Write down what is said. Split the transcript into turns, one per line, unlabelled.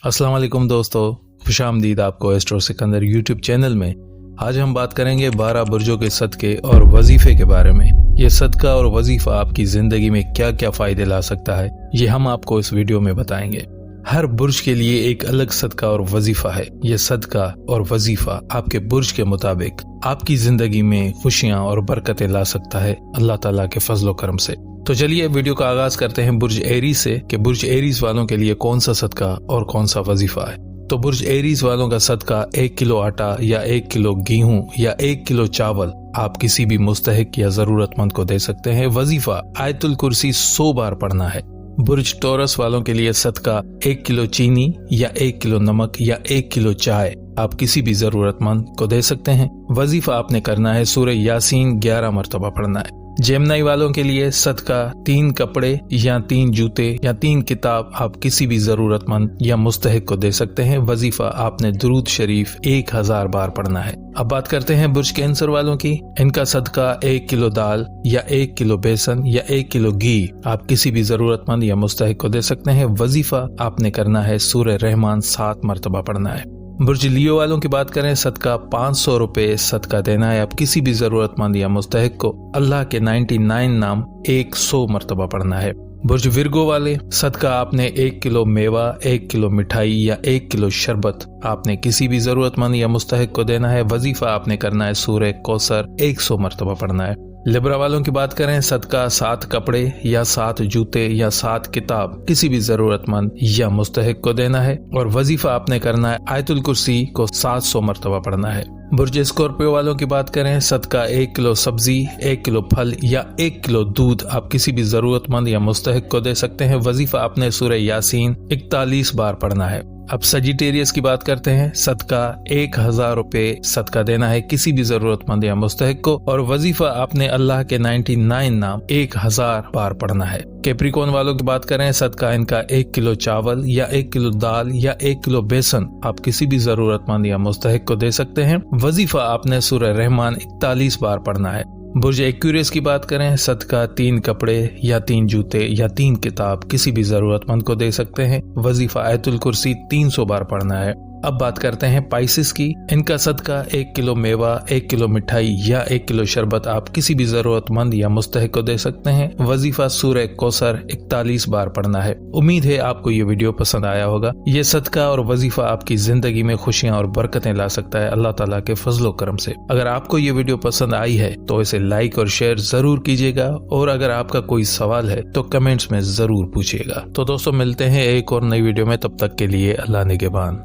अस्सलाम वालेकुम दोस्तों, खुशामदीद आपको एस्ट्रो सिकंदर यूट्यूब चैनल में। आज हम बात करेंगे 12 बुर्जों के सदके और वजीफे के बारे में। ये सदका और वजीफा आपकी जिंदगी में क्या क्या फायदे ला सकता है, ये हम आपको इस वीडियो में बताएंगे। हर बुर्ज के लिए एक अलग सदका और वजीफा है। ये सदका और वजीफा आपके बुर्ज के मुताबिक आपकी जिंदगी में खुशियां और बरकतें ला सकता है अल्लाह ताला के फजलो करम से। तो चलिए वीडियो का आगाज करते हैं बुर्ज एरीज से कि बुर्ज एरीज वालों के लिए कौन सा सदका और कौन सा वजीफा है। तो बुर्ज एरीज वालों का सदका 1 किलो आटा या 1 किलो गेहूं या 1 किलो चावल आप किसी भी मुस्तहिक या जरूरतमंद को दे सकते हैं। वजीफा आयतुल कुर्सी 100 बार पढ़ना है। बुर्ज टॉरस वालों के लिए सदका 1 किलो चीनी या 1 किलो नमक या 1 किलो चाय आप किसी भी जरूरतमंद को दे सकते हैं। वजीफा आपने करना है सूरह यासीन 11 मरतबा पढ़ना है। जेमनाई वालों के लिए सदका 3 कपड़े या 3 जूते या 3 किताब आप किसी भी जरूरतमंद या मुस्तहिक को दे सकते हैं। वजीफा आपने दुरूद शरीफ 1000 बार पढ़ना है। अब बात करते हैं बुर्ज कैंसर वालों की। इनका सदका 1 किलो दाल या 1 किलो बेसन या 1 किलो घी आप किसी भी जरूरतमंद या मुस्तहिक को दे सकते हैं। वजीफा आपने करना है सूरह रहमान 7 मरतबा पढ़ना है। बुर्ज लियो वालों की बात करें, सदका 500 रुपए सदका देना है आप किसी भी जरूरतमंद या मुस्तहिक को। अल्लाह के 99 नाम 100 मरतबा पढ़ना है। बुर्ज विर्गो वाले, सदका आपने 1 किलो मेवा, 1 किलो मिठाई या 1 किलो शरबत आपने किसी भी जरूरतमंद या मुस्तहिक को देना है। वजीफा आपने करना है सूरह कौसर 100 मरतबा पढ़ना है। लिब्रा वालों की बात करें, सदका 7 कपड़े या 7 जूते या 7 किताब किसी भी जरूरतमंद या मुस्तहिक को देना है और वजीफा आपने करना है आयतुल कुर्सी को 700 मरतबा पढ़ना है। बुर्ज स्कॉर्पियो वालों की बात करें, सदका 1 किलो सब्जी, 1 किलो फल या 1 किलो दूध आप किसी भी जरूरतमंद या मुस्तहिक को दे सकते हैं। वजीफा आपने सूरह यासीन 41 बार पढ़ना है। अब सजिटेरियस की बात करते हैं, सदका 1000 रुपए सदका देना है किसी भी जरूरतमंद या मुस्तहिक को और वजीफा आपने अल्लाह के 99 नाम 1000 बार पढ़ना है। कैप्रिकॉन वालों की बात करें, सदका इनका 1 किलो चावल या 1 किलो दाल या 1 किलो बेसन आप किसी भी जरूरतमंद या मुस्तहिक को दे सकते हैं। वजीफा आपने सूरह रहमान 41 बार पढ़ना है। बुर्ज एक्यूरियस की बात करें, सदका 3 कपड़े या 3 जूते या 3 किताब किसी भी जरूरतमंद को दे सकते हैं। वजीफा आयतुल कुर्सी 300 बार पढ़ना है। अब बात करते हैं पाइसिस की। इनका सदका 1 किलो मेवा, 1 किलो मिठाई या 1 किलो शरबत आप किसी भी जरूरतमंद या मुस्तहिक को दे सकते हैं। वजीफा सूरह कौसर 41 बार पढ़ना है। उम्मीद है आपको ये वीडियो पसंद आया होगा। ये सदका और वजीफा आपकी जिंदगी में खुशियां और बरकतें ला सकता है अल्लाह ताला के फजलो करम से। अगर आपको ये वीडियो पसंद आई है तो इसे लाइक और शेयर जरूर कीजिएगा और अगर आपका कोई सवाल है तो कमेंट्स में जरूर पूछिएगा। तो दोस्तों मिलते हैं एक और नई वीडियो में, तब तक के लिए अल्लाह निगहबान।